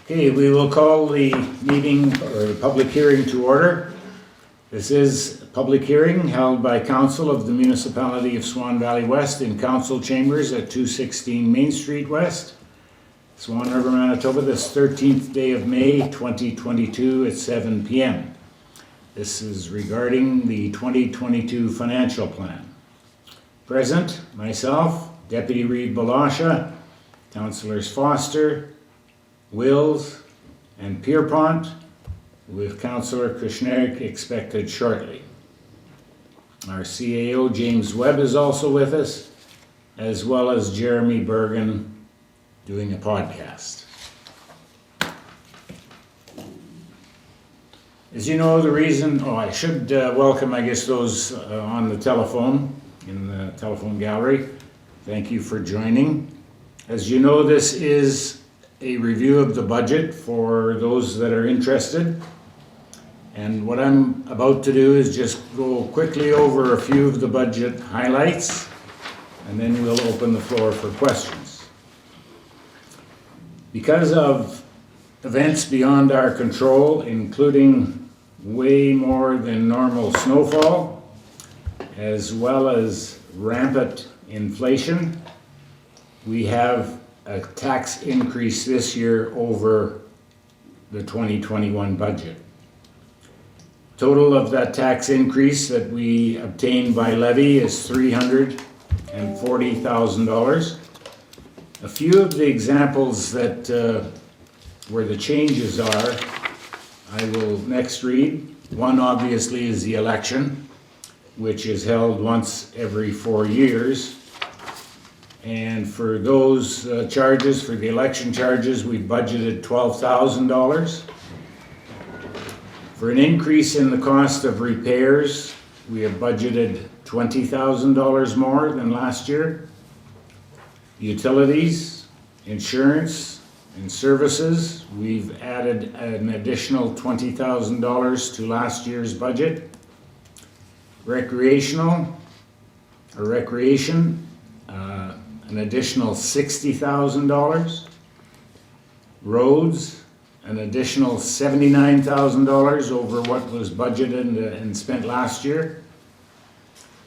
Okay, we will call the meeting or the public hearing to order. This is a public hearing held by Council of the Municipality of Swan Valley West in Council Chambers at 216 Main Street West, Swan River, Manitoba, this 13th day of May 2022 at 7 p.m. This is regarding the 2022 financial plan. Present, myself, Deputy Reeve Blosha, Councillors Foster, Wills, and Pierrepont, with Councillor Kushniryk expected shortly. Our CAO James Webb is also with us, as well as Jeremy Bergen doing a podcast. As you know, the reason, I should welcome, those on the telephone, in the telephone gallery. Thank you for joining. As you know, this is a review of the budget for those that are interested. And what I'm about to do is just go quickly over a few of the budget highlights, and then we'll open the floor for questions. Because of events beyond our control, including way more than normal snowfall, as well as rampant inflation, we have a tax increase this year over the 2021 budget. Total of that tax increase that we obtained by levy is $340,000. A few of the examples that where the changes are, I will next read. One obviously is the election, which is held once every 4 years. And for those charges, for the election charges, we budgeted $12,000. For an increase in the cost of repairs, we have budgeted $20,000 more than last year. Utilities, insurance, and services, we've added an additional $20,000 to last year's budget. Recreation, an additional $60,000. Roads, an additional $79,000 over what was budgeted and spent last year.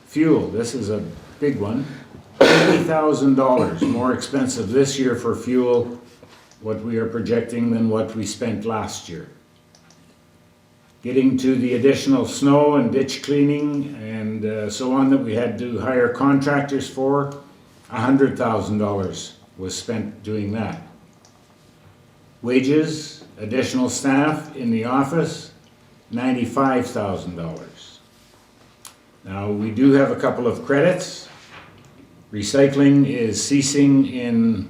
Fuel, this is a big one. $80,000 more expensive this year for fuel, what we are projecting than what we spent last year. Getting to the additional snow and ditch cleaning and so on that we had to hire contractors for, $100,000 was spent doing that. Wages, additional staff in the office, $95,000. Now we do have a couple of credits. Recycling is ceasing in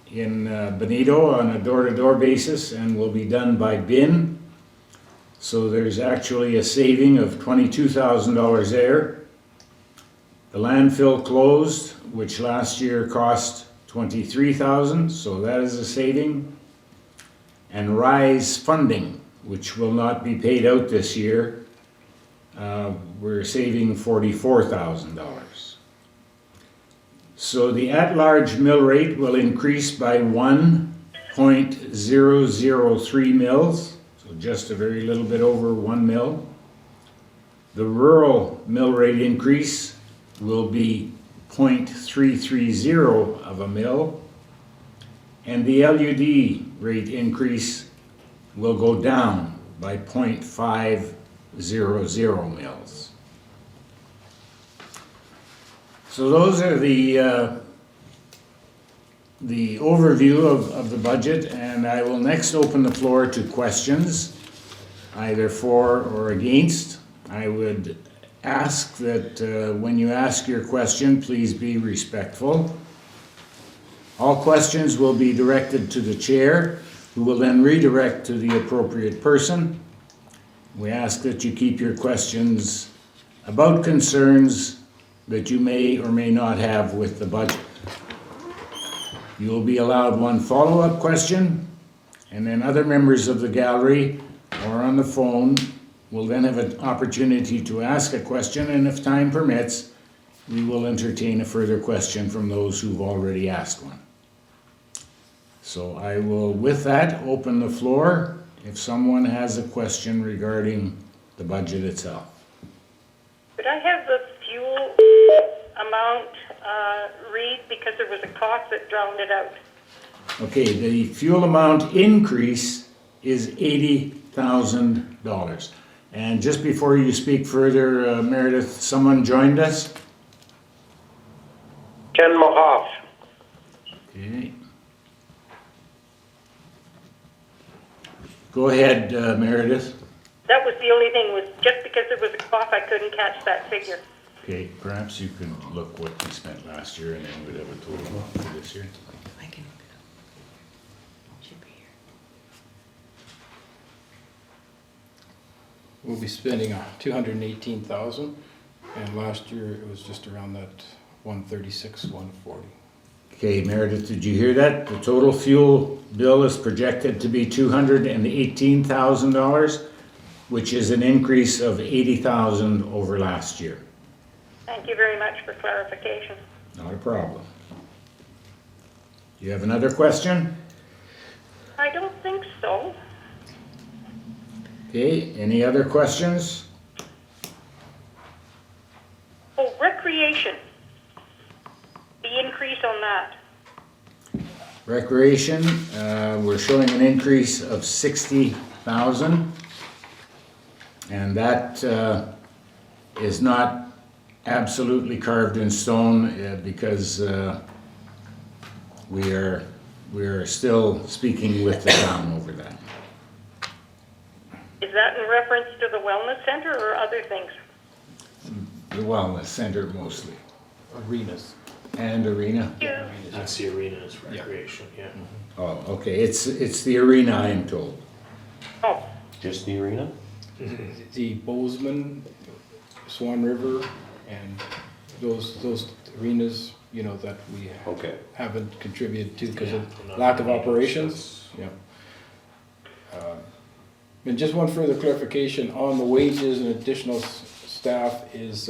Benito on a door-to-door basis and will be done by bin. So there's actually a saving of $22,000 there. The landfill closed, which last year cost $23,000, so that is a saving. And RISE funding, which will not be paid out this year, we're saving $44,000. So the at-large mill rate will increase by 1.003 mils, so just a very little bit over 1 mil. The rural mill rate increase will be 0.330 of a mil, and the LUD rate increase will go down by 0.500 mils. So those are the overview of the budget, and I will next open the floor to questions, either for or against. I would ask that when you ask your question, please be respectful. All questions will be directed to the chair, who will then redirect to the appropriate person. We ask that you keep your questions about concerns that you may or may not have with the budget. You will be allowed one follow-up question, and then other members of the gallery or on the phone will then have an opportunity to ask a question, and if time permits, we will entertain a further question from those who've already asked one. So I will, with that, open the floor if someone has a question regarding the budget itself. Could I have the fuel amount read, because there was a cost that drowned it out? Okay, the fuel amount increase is $80,000. And just before you speak further, Meredith, someone joined us? Ken Mahoff. Okay. Go ahead, Meredith. That was the only thing, was just because there was a cost, I couldn't catch that figure. Okay, perhaps you can look what we spent last year and then we'd have a total for this year. I can look it up. Should be here. We'll be spending 218,000, and last year it was just around that 136, 140. Okay, Meredith, did you hear that? The total fuel bill is projected to be $218,000, which is an increase of $80,000 over last year. Thank you very much for clarification. Not a problem. You have another question? I don't think so. Okay, any other questions? Oh, recreation. The increase on that. Recreation, we're showing an increase of $60,000. And that is not absolutely carved in stone because we are still speaking with the town over that. Is that in reference to the wellness center or other things? The wellness center mostly, Arenas. and arena. Yeah. That's the arena's recreation, yeah. Oh, okay, it's the arena, I'm told. Oh, Just the arena? The Bozeman, Swan River, and those arenas, you know, that we Okay. haven't contributed to because Yeah, of they're not lack of arenas, operations. Yeah. And just one further clarification on the wages and additional staff is,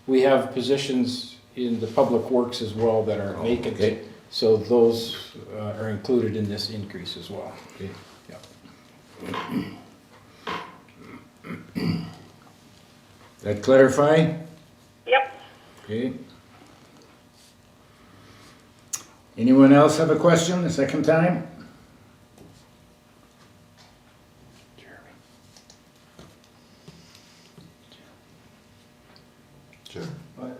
we have positions in the public works as well that are vacant. okay. So those are included in this increase as well. Okay. Yeah. That clarify? yep. Okay. Anyone else have a question the second time? Sure.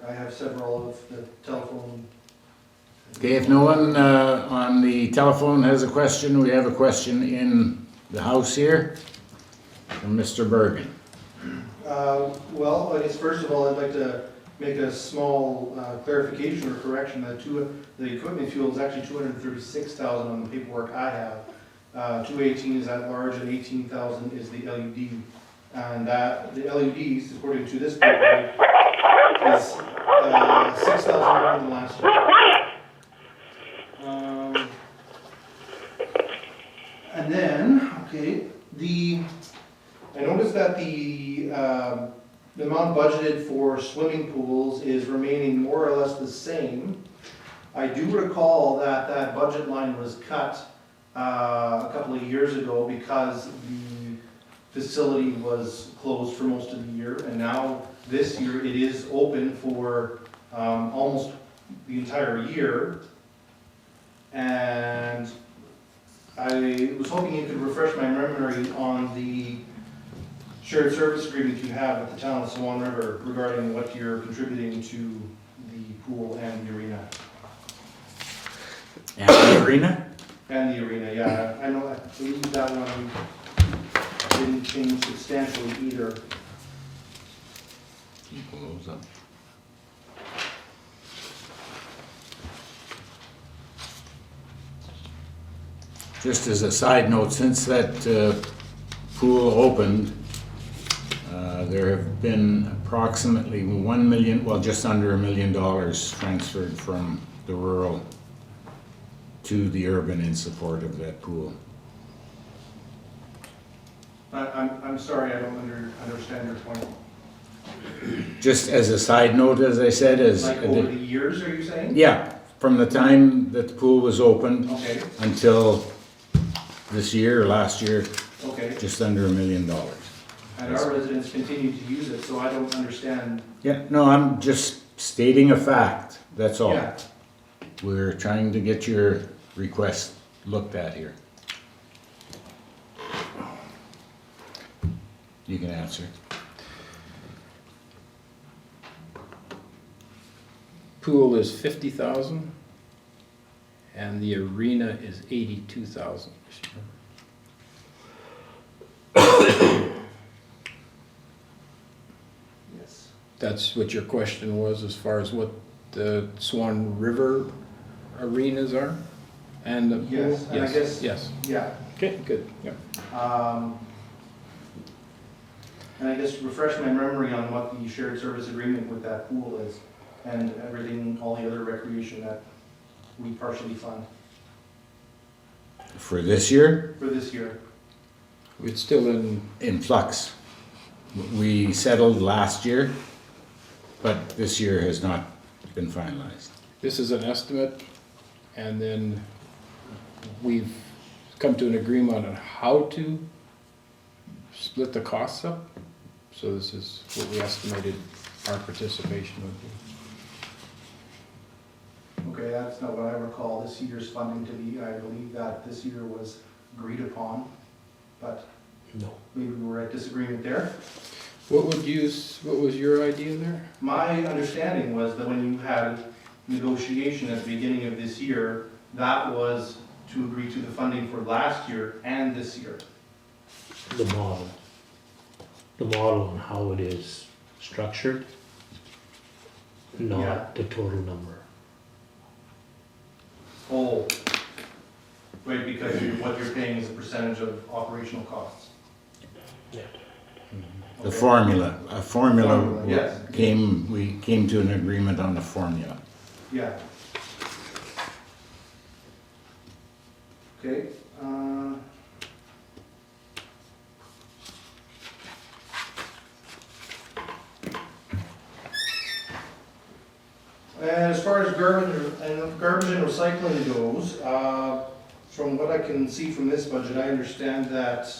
I have several of the telephone. Okay, if no one on the telephone has a question, we have a question in the house here from Mr. Bergen. Well, I guess first of all, I'd like to make a small clarification or correction that the equipment fuel is actually 236,000 on the paperwork I have. 218 is at large and 18,000 is the LED. And that, the LEDs, according to this paper, is 6,000 more than last year. And then, okay, I noticed that the amount budgeted for swimming pools is remaining more or less the same. I do recall that that budget line was cut a couple of years ago because the facility was closed for most of the year, and now this year it is open for almost the entire year. And I was hoping you could refresh my memory on the shared service agreement you have with the town of Swan River regarding what you're contributing to the pool and the arena. And the arena? And the arena, yeah. I know, I believe that one didn't change substantially either. Pull those up. Just as a side note, since that pool opened, there have been approximately $1 million, well, just under $1 million transferred from the rural to the urban in support of that pool. I'm sorry, I don't understand your point. Just as a side note, as I said, as Like over the years, are you saying? yeah, from the time that the pool was opened Okay, until this year or last year, okay. just under $1 million. And our residents continue to use it, so I don't understand. Yeah, no, I'm just stating a fact, that's all. Yeah, We're trying to get your request looked at here. You can answer. Pool is 50,000 and the arena is 82,000. yes. That's what your question was as far as what the Swan River arenas are? And the pool? Yes, and I guess- Yes, Yeah. okay, good, yeah. And I guess refresh my memory on what the shared service agreement with that pool is and everything, all the other recreation that we partially fund For this year, for this year. It's still in flux. We settled last year, but this year has not been finalized. this is an estimate, and then we've come to an agreement on how to split the costs up. So this is what we estimated our participation would be. Okay, that's not what I recall this year's funding to be. I believe that this year was agreed upon, but No. maybe we were at disagreement there. What was your idea there? My understanding was that when you had negotiation at the beginning of this year, that was to agree to the funding for last year and this year. The model. The model and how it is structured, Yeah. not the total number. Oh, right, because what you're paying is a percentage of operational costs. Yeah. The Okay. formula, Formula, yes. we came to an agreement on the formula. Yeah. Okay, and as far as garbage and recycling goes, from what I can see from this budget, I understand that,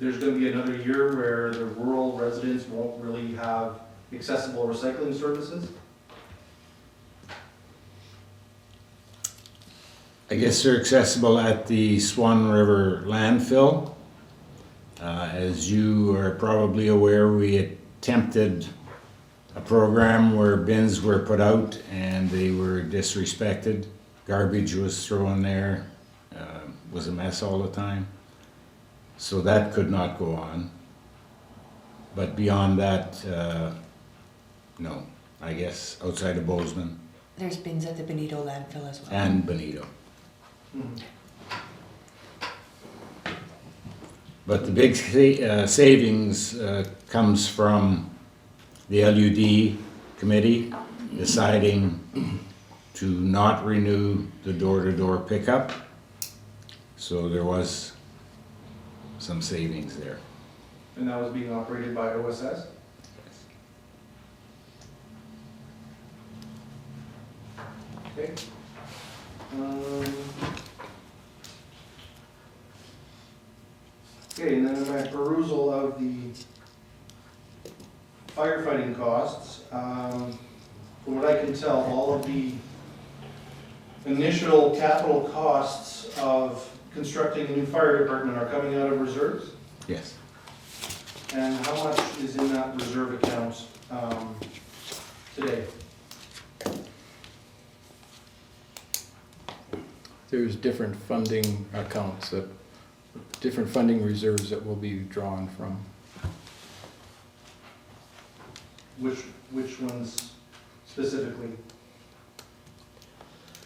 there's gonna be another year where the rural residents won't really have accessible recycling services. I guess they're accessible at the Swan River landfill. As you are probably aware, we attempted a program where bins were put out and they were disrespected. Garbage was thrown there, was a mess all the time. So that could not go on. But beyond that, no, I guess outside of Bozeman There's bins at the Benito landfill as well. and Benito. But the big savings comes from the LUD committee deciding to not renew the door-to-door pickup. So there was some savings there. And that was being operated by OSS? Okay. Okay, and then in my perusal of the firefighting costs, from what I can tell, all of the initial capital costs of constructing a new fire department are coming out of reserves? Yes. And how much is in that reserve account today? There's different funding accounts different funding reserves that will be drawn from. Which ones specifically?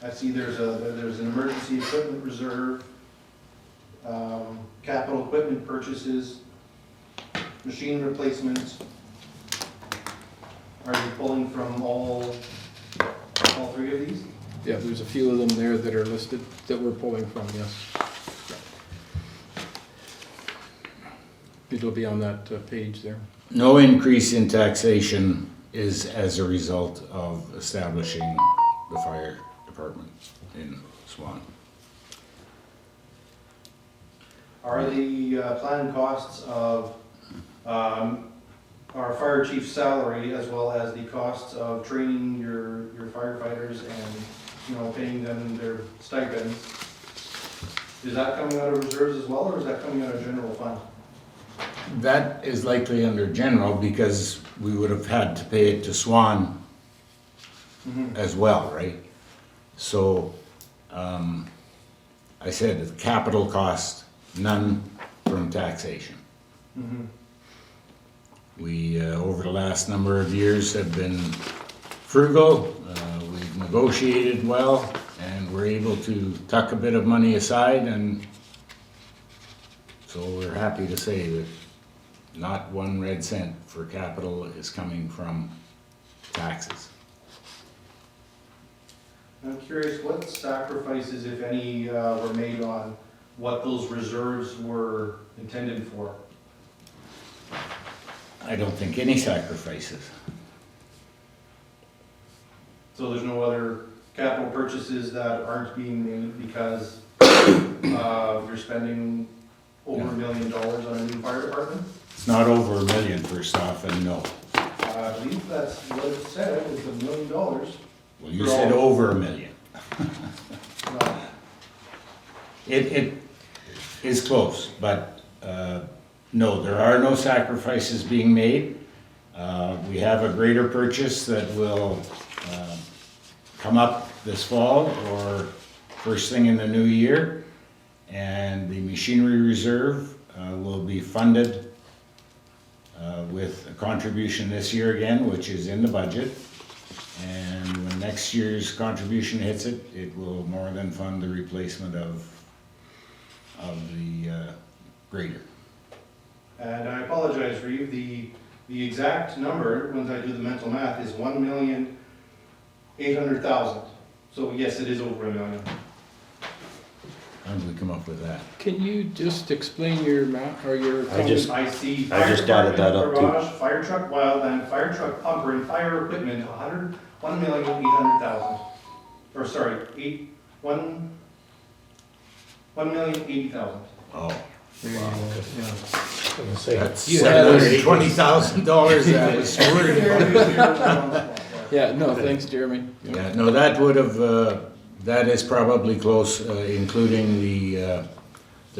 I see there's an emergency equipment reserve, capital equipment purchases, machine replacements. Are you pulling from all three of these? Yeah, there's a few of them there that are listed that we're pulling from, yes. It'll be on that page there. No increase in taxation is as a result of establishing the fire department in Swan. Are the planned costs of our fire chief's salary as well as the costs of training your firefighters and, paying them their stipends, is that coming out of reserves as well, or is that coming out of general fund? That is likely under general because we would have had to pay it to Swan as well, right? So, I said the capital cost, none from taxation. We, over the last number of years, have been frugal, we've negotiated well, and we're able to tuck a bit of money aside, and so we're happy to say that not 1 red cent for capital is coming from taxes. I'm curious what sacrifices, if any, were made on what those reserves were intended for? I don't think any sacrifices. So there's no other capital purchases that aren't being made because you're spending over $1 million on a new fire department? It's not over $1 million first off, and no. I believe that's what it said, it was $1 million. Well, you said over $1 million. No. It is close, but no, there are no sacrifices being made. We have a greater purchase that will come up this fall or first thing in the new year. And the machinery reserve will be funded with a contribution this year again, which is in the budget. And when next year's contribution hits it, it will more than fund the replacement of the grader. And I apologize, Reeve, the exact number, when I do the mental math, is 1,800,000. So yes, it is over $1 million. How did we come up with that? Can you just explain your math or your? I just- I see I fire just added that up, department, too. garage, fire truck, wildland, fire truck pumper, and fire equipment, 1,800,000. Or sorry, 1,080,000. Oh, I'm gonna say, that's You had us- $720,000 that was stored. Yeah, no, thanks, Jeremy. Yeah, no, that would have, that is probably close, including the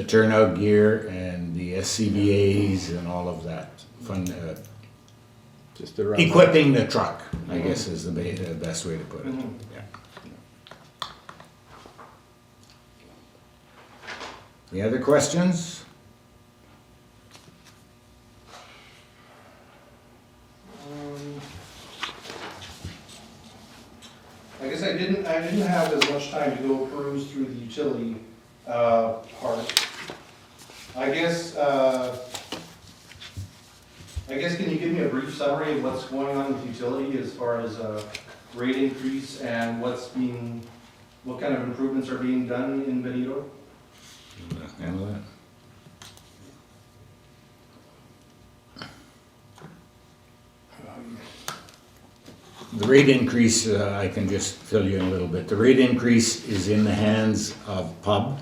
turnout gear and the SCBA's and all of that. Fun, Just around. equipping the truck, I guess is the best way to put it. Mhm. Yeah. Any other questions? I guess I didn't have as much time to go peruse through the utility part. I guess can you give me a brief summary of what's going on with utility as far as rate increase and what kind of improvements are being done in Benito? You wanna handle that? The rate increase, I can just fill you in a little bit. The rate increase is in the hands of PUB,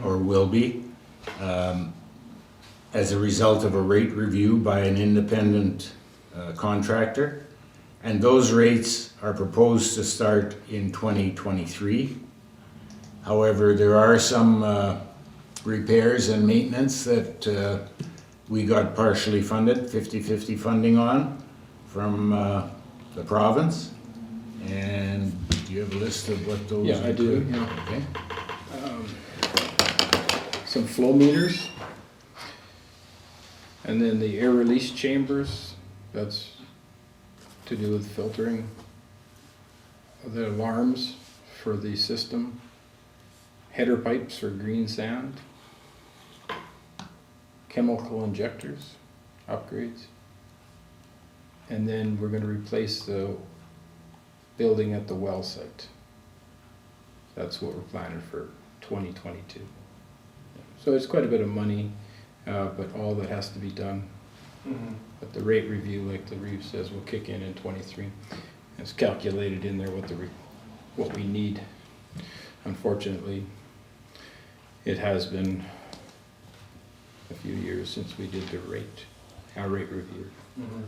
or will be, as a result of a rate review by an independent contractor. And those rates are proposed to start in 2023. However, there are some repairs and maintenance that we got partially funded, 50-50 funding on from the province. And do you have a list of what those Yeah, I do, include? yeah. Okay. Some flow meters. And then the air release chambers, that's to do with filtering the alarms for the system. Header pipes for green sand. Chemical injectors, upgrades. And then we're gonna replace the building at the well site. That's what we're planning for 2022. So it's quite a bit of money, but all that has to be done. But the rate review, like the Reeve says, will kick in 23. It's calculated in there what the what we need. Unfortunately, it has been a few years since we did our rate review. Mhm.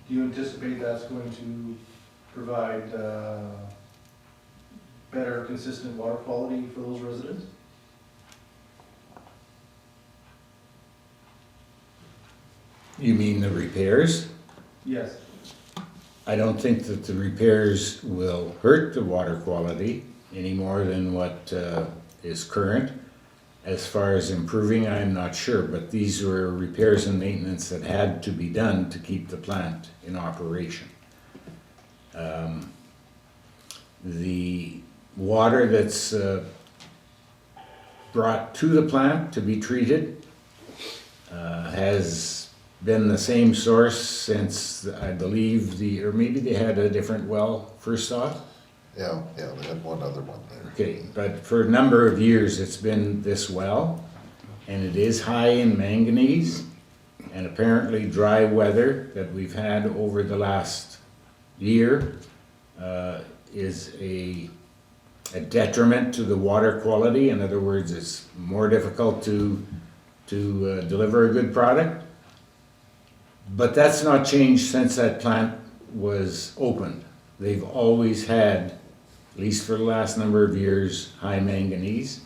Do you anticipate that's going to provide better, consistent water quality for those residents? You mean the repairs? Yes. I don't think that the repairs will hurt the water quality any more than what is current. As far as improving, I'm not sure, but these were repairs and maintenance that had to be done to keep the plant in operation. The water that's brought to the plant to be treated has been the same source since, I believe, or maybe they had a different well first off. Yeah, they had one other one there. Okay, but for a number of years, it's been this well, and it is high in manganese, and apparently dry weather that we've had over the last year is a detriment to the water quality. In other words, it's more difficult to deliver a good product. But that's not changed since that plant was opened. They've always had, at least for the last number of years, high manganese.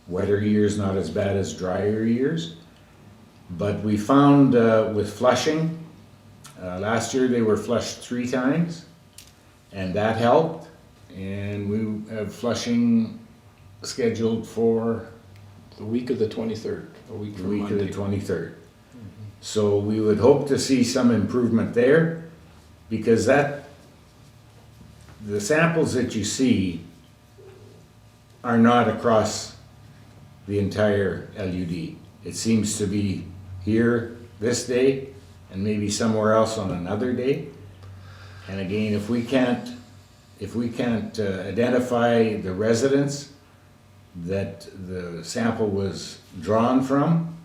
Wetter years not as bad as drier years. But we found with flushing, last year they were flushed 3 times, and that helped. And we have flushing scheduled for The week of the 23rd, a week the from week of the Monday. 23rd. So we would hope to see some improvement there, because the samples that you see are not across the entire LUD. It seems to be here this day and maybe somewhere else on another day. And again, if we can't identify the residents that the sample was drawn from,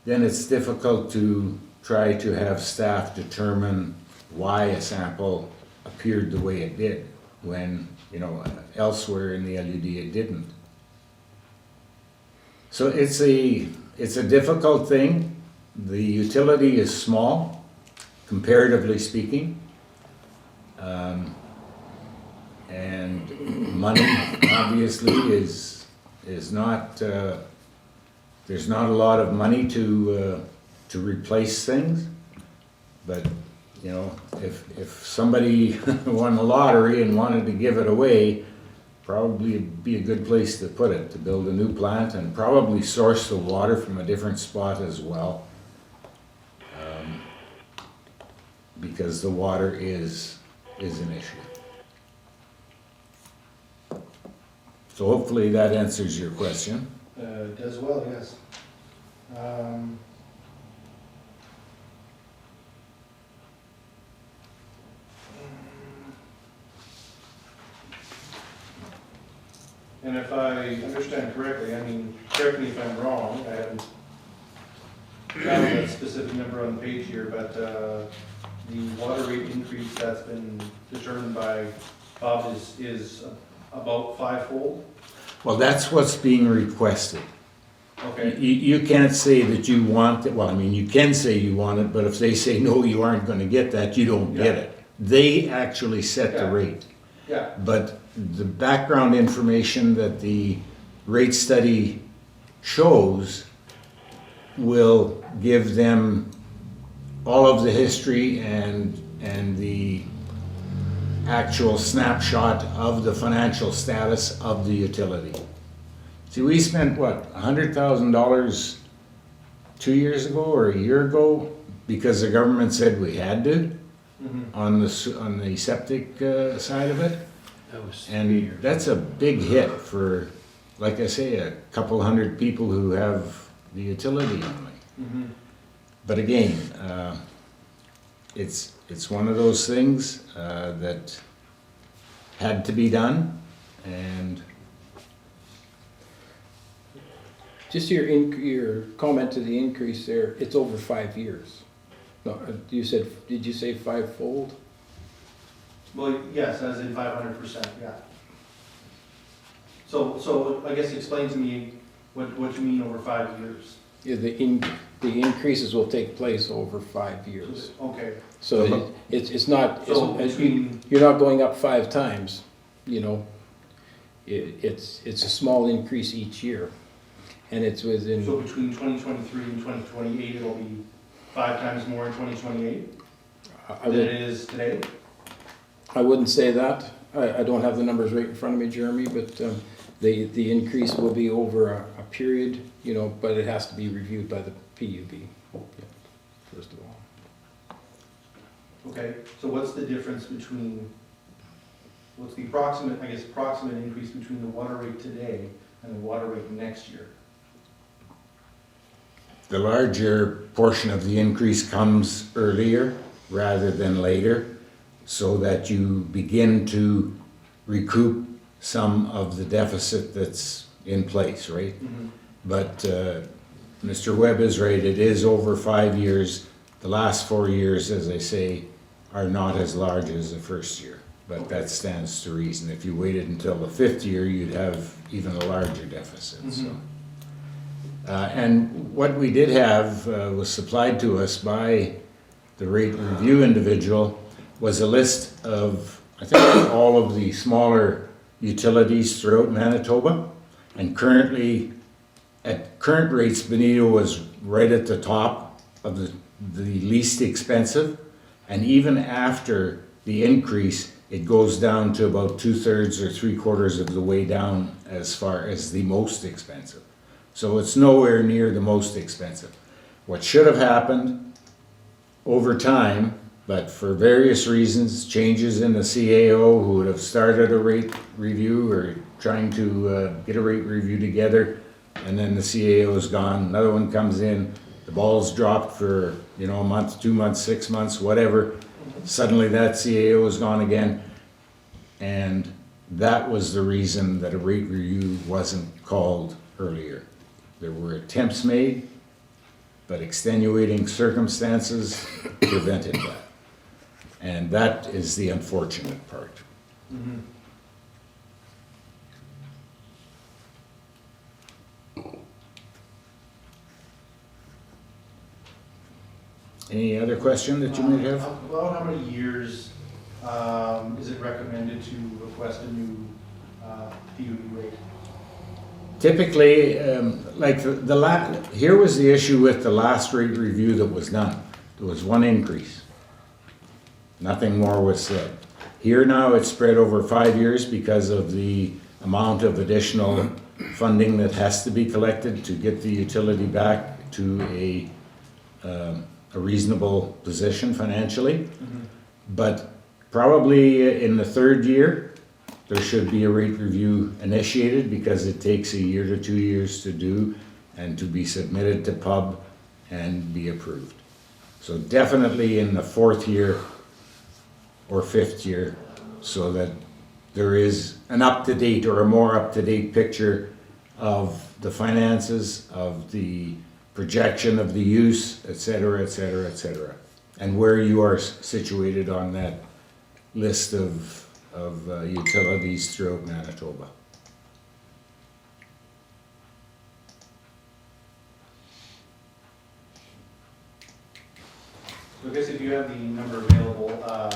then it's difficult to try to have staff determine why a sample appeared the way it did when, elsewhere in the LUD it didn't. So it's a difficult thing. The utility is small, comparatively speaking. And money obviously is not, there's not a lot of money to replace things. But, if somebody won the lottery and wanted to give it away, probably it'd be a good place to put it, to build a new plant and probably source the water from a different spot as well. Because the water is an issue. So hopefully that answers your question. Does well, yes. And if I understand correctly, correct me if I'm wrong, I haven't found that specific number on the page here, but the water rate increase that's been determined by Bob is about 5-fold? Well, that's what's being requested. Okay, You can't say that you want it, you can say you want it, but if they say, no, you aren't gonna get that, you don't get Yeah. it. They actually set the Yeah. rate. yeah, But the background information that the rate study shows will give them all of the history and the actual snapshot of the financial status of the utility. See, we spent, $100,000 2 years ago or a year ago, because the government said we had to, on the septic side of it. That was 3 And years. that's a big hit for, like I say, a couple hundred people who have the utility only. But again, it's one of those things that had to be done, and Just your comment to the increase there, it's over 5 years. No, did you say 5-fold? Well, yes, as in 500%, yeah. So I guess explain to me what you mean over 5 years. Yeah, the increases will take place over 5 years. Okay, So it's not, so between, you're not going up 5 times, you know. It's a small increase each year. And it's within, so between 2023 and 2028, it'll be 5 times more in 2028 than it is today? I wouldn't say that. I don't have the numbers right in front of me, Jeremy, but the increase will be over a period, you know, but it has to be reviewed by the PUB, first of all. Okay, so what's the difference between, what's the approximate increase between the water rate today and the water rate next year? The larger portion of the increase comes earlier rather than later, so that you begin to recoup some of the deficit that's in place, right? But Mr. Webb is right, it is over 5 years. The last 4 years, as I say, are not as large as the first year, but that stands to reason. If you waited until the 5th year, you'd have even a larger deficit, so. And what we did have was supplied to us by the rate review individual was a list of, I think, all of the smaller utilities throughout Manitoba. And currently, at current rates, Benito was right at the top of the least expensive. And even after the increase, it goes down to about 2/3 or 3/4 of the way down as far as the most expensive. So it's nowhere near the most expensive. What should have happened over time, but for various reasons, changes in the CAO who would have started a rate review or trying to get a rate review together, and then the CAO is gone, another one comes in, the ball's dropped for, you know, a month, 2 months, 6 months, whatever. Suddenly that CAO is gone again, and that was the reason that a rate review wasn't called earlier. There were attempts made, but extenuating circumstances prevented that. And that is the unfortunate part. Any other question that you might have? About how many years is it recommended to request a new PUD rate? Typically, like here was the issue with the last rate review that was done. There was one increase. Nothing more was said. Here now it's spread over 5 years because of the amount of additional funding that has to be collected to get the utility back to a reasonable position financially. But probably in the 3rd year, there should be a rate review initiated because it takes 1 year to 2 years to do and to be submitted to pub and be approved. So definitely in the 4th year or 5th year, so that there is an up-to-date or a more up-to-date picture of the finances, of the projection of the use, et cetera, et cetera, et cetera, and where you are situated on that list of utilities throughout Manitoba. So I guess if you have the number available, I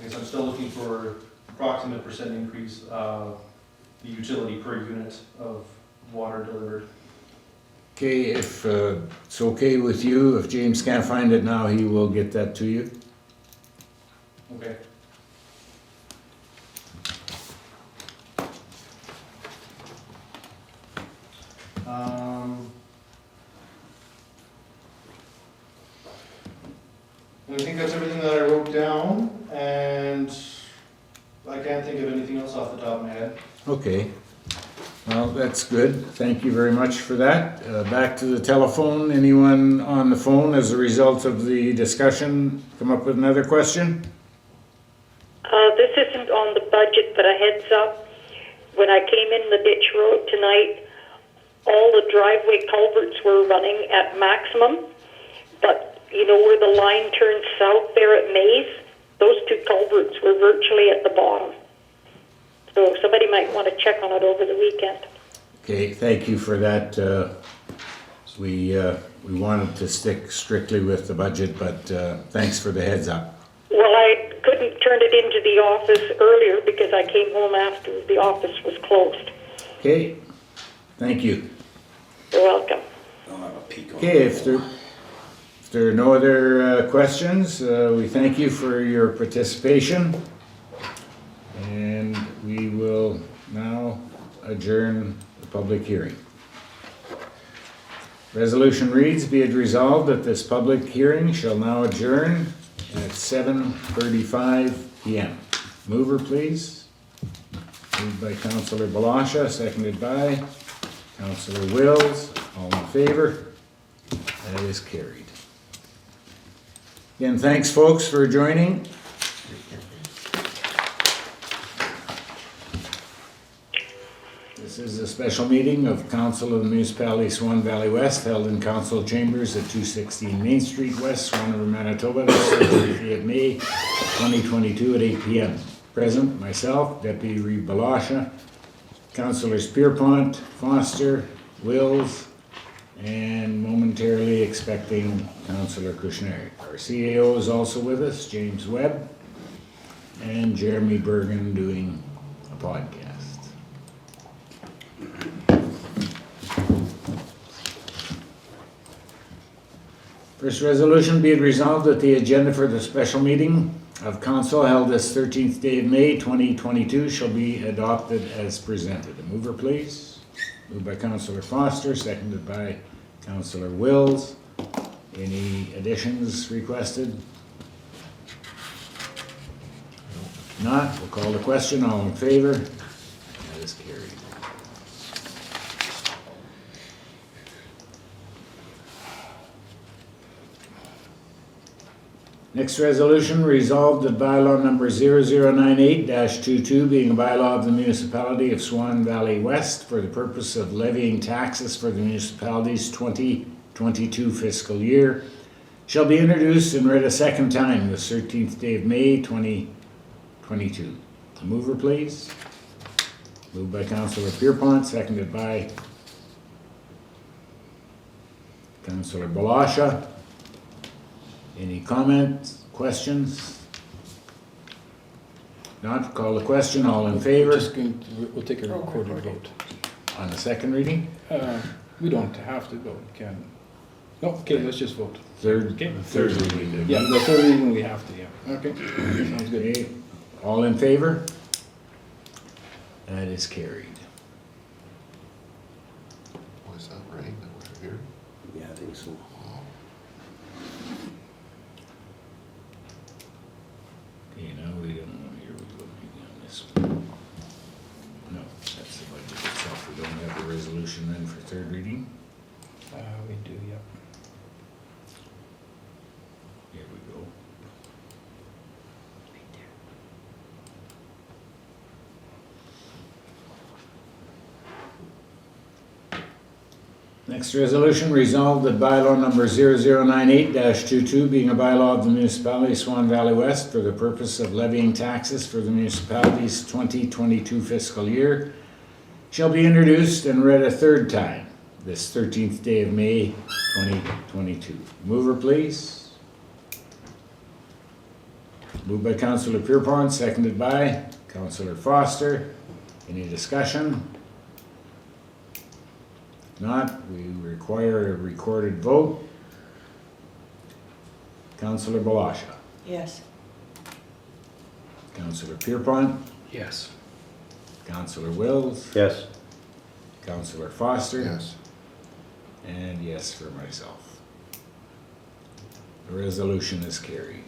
guess I'm still looking for approximate percent increase of the utility per unit of water delivered. Okay, if it's okay with you, if James can't find it now, he will get that to you. Okay. I think that's everything that I wrote down, and I can't think of anything else off the top of my head. Okay, well, that's good. Thank you very much for that. Back to the telephone. Anyone on the phone as a result of the discussion come up with another question? This isn't on the budget, but a heads up. When I came in the ditch road tonight, all the driveway culverts were running at maximum, but you know where the line turns south there at Maze? those two culverts were virtually at the bottom. So somebody might want to check on it over the weekend. Okay, thank you for that. We wanted to stick strictly with the budget, but thanks for the heads up. Well, I couldn't turn it into the office earlier because I came home after the office was closed. Okay, thank you. You're welcome. Okay, if there are no other questions, we thank you for your participation. And we will now adjourn the public hearing. Resolution reads, be it resolved that this public hearing shall now adjourn at 7:35 p.m. Mover, please. Moved by Councillor Blosha, seconded by Councillor Wills. All in favor? That is carried. Again, thanks folks for joining. This is a special meeting of Council of the Municipality of Swan Valley West held in Council Chambers at 216 Main Street West, Swan River, Manitoba, the 30th of May 2022 at 8 p.m. Present, myself, Deputy Reeve Blosha, Councillors Pierrepont, Foster, Wills, and momentarily expecting Councillor Kushniryk. Our CAO is also with us, James Webb, and Jeremy Bergen doing a podcast. First resolution, be it resolved that the agenda for the special meeting of council held this 13th day of May 2022 shall be adopted as presented. A mover, please. Moved by Councillor Foster, seconded by Councillor Wills. Any additions requested? Not, we'll call the question. All in favor? That is carried. Next resolution, resolved that bylaw number 0098-22 being a bylaw of the Municipality of Swan Valley West for the purpose of levying taxes for the municipality's 2022 fiscal year shall be introduced and read a second time this 13th day of May 2022. A mover, please. Moved by Councillor Pierrepont, seconded by Councillor Blosha. Any comments, questions? Not, call the question, all in favor? We'll take a recorded vote. On the second reading? We don't have to vote, can? No, okay, let's just vote. Third Third reading. Yeah, the third reading we have to, yeah. Okay, sounds good. Okay, all in favor? That is carried. Was that rain that we're here? Yeah, I think so. Okay, now we don't know, here we go, maybe on this one. No, that's the budget itself, we don't have a resolution then for third reading? We do, yeah. Here we go. Next resolution, resolved that bylaw number 0098-22 being a bylaw of the Municipality of Swan Valley West for the purpose of levying taxes for the municipality's 2022 fiscal year shall be introduced and read a third time this 13th day of May 2022. Mover, please. Moved by Councillor Pierrepont, seconded by Councillor Foster. Any discussion? Not, we require a recorded vote. Councillor Blosha. Yes. Councillor Pierrepont. Yes. Councillor Wills. Yes. Councillor Foster. Yes. And yes for myself. The resolution is carried.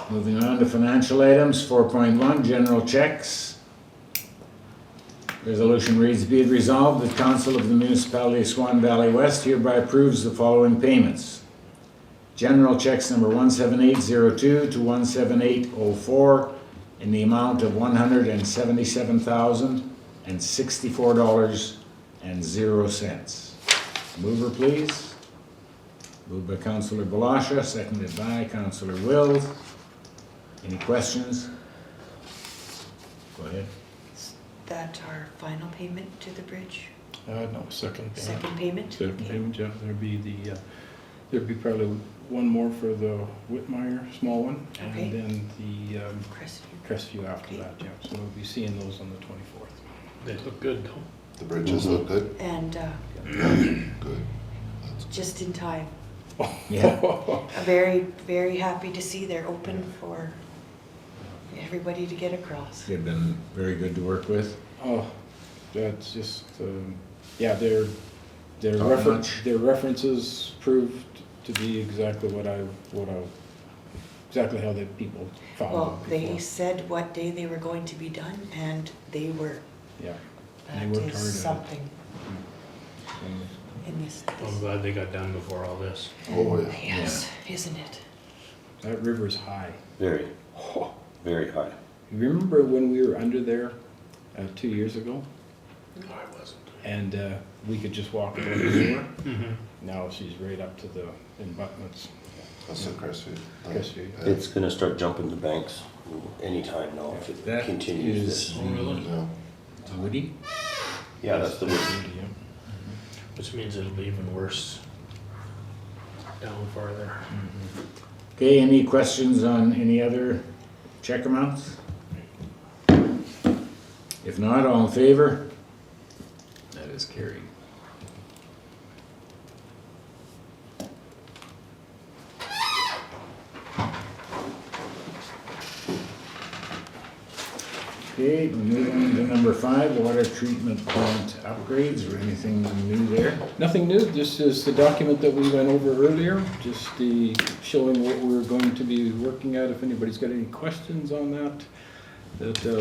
Moving on to financial items, 4.1, General Cheques. Resolution reads, be it resolved that Council of the Municipality of Swan Valley West hereby approves the following payments. General Cheques number 17802 to 17804 in the amount of $177,064.00. Mover, please. Moved by Councillor Blosha, seconded by Councillor Wills. Any questions? Go ahead. Is that our final payment to the bridge? No, second payment. Second payment? Second Okay. payment, yeah, there'd be probably one more for the Whitmire, small one, Okay. and then the Crestview. Crestview after Okay. that, yeah, so we'll be seeing those on the 24th. They look good though. The bridges look good? And Good. just in time. Yeah. Very, very happy to see they're open for everybody to get across. They've been very good to work with. Oh, that's just, yeah, their Top notch. their references proved to be exactly exactly how the people found Well, them they before. said what day they were going to be done, and they were. Yeah. That They worked is hard at it. something And in this. I'm glad they got done before all this. Oh, yeah. Yes, isn't it? that river's high. Very, very high. You remember when we were under there 2 years ago? I wasn't. And we could just walk over the river? Mm-hmm. Now she's right up to the embankments. That's the Crestview. Crestview. Yeah. It's gonna start jumping the banks anytime now if it That continues is this. Oh, really? Yeah. Woody? Yeah, that's the wood. Yeah. Which means it'll be even worse down farther. Okay, any questions on any other check amounts? If not, all in favor? That is carried. Okay, we move on to number 5, water treatment plant upgrades, or anything new there? Nothing new, this is the document that we went over earlier, just the showing what we're going to be working at, if anybody's got any questions on that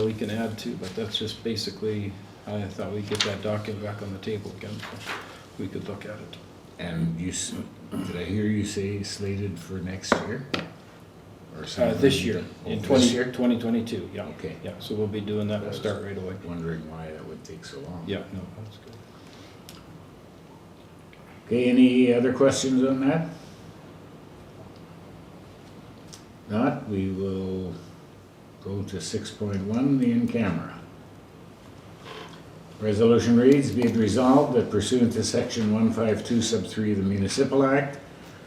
we can add to, but that's just basically, I thought we'd get that document back on the table again, so we could look at it. And did I hear you say slated for next year? Or something? This year, Oh, in this year? 2022, yeah. Okay. Yeah, so we'll be doing that, we'll start right away. Wondering why that would take so long. Yeah, no, that's good. Okay, any other questions on that? Not, we will go to 6.1, the in camera. Resolution reads, be it resolved that pursuant to section 152 sub 3 of the Municipal Act,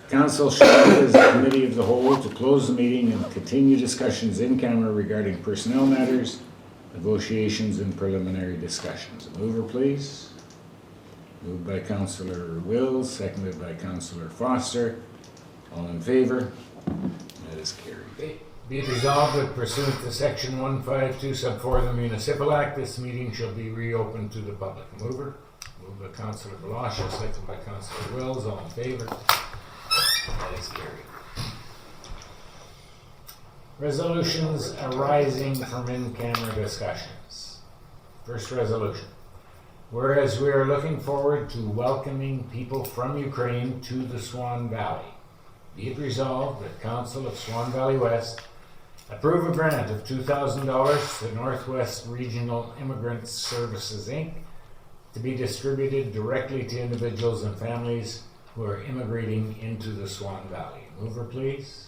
Council shall act as a committee of the whole to close the meeting and continue discussions in camera regarding personnel matters, negotiations and preliminary discussions. A mover, please. Moved by Councillor Wills, seconded by Councillor Foster. All in favor? That is carried. Be it resolved that pursuant to section 152 sub 4 of the Municipal Act, this meeting shall be reopened to the public. Mover. Moved by Councillor Blosha, seconded by Councillor Wills. All in favor? That is carried. Resolutions arising from in-camera discussions. First resolution. Whereas we are looking forward to welcoming people from Ukraine to the Swan Valley, be it resolved that Council of Swan Valley West approve a grant of $2,000 to Northwest Regional Immigrant Services, Inc. to be distributed directly to individuals and families who are immigrating into the Swan Valley. Mover, please.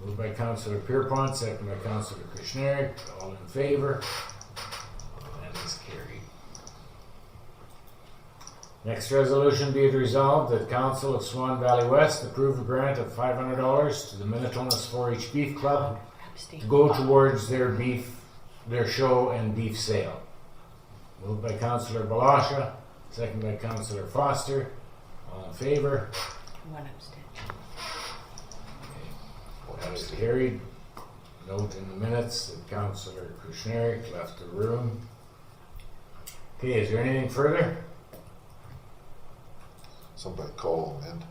Moved by Councillor Pierrepont, second by Councillor Kushniryk. All in favor? That is carried. Next resolution, be it resolved that Council of Swan Valley West approve a grant of $500 to the Minnetonka's 4-H Beef Club to go towards their show and beef sale. Moved by Councillor Blosha, second by Councillor Foster. All in favor? One abstention. That is carried. Note in the minutes that Councillor Kushniryk left the room. Okay, is there anything further? Somebody call and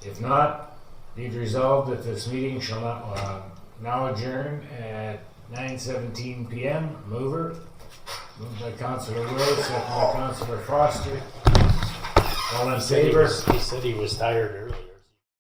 If not, be it resolved that this meeting shall now adjourn at 9:17 p.m. Mover. Moved by Councillor Wills, second by Councillor Foster. All in favor? He said he was tired early.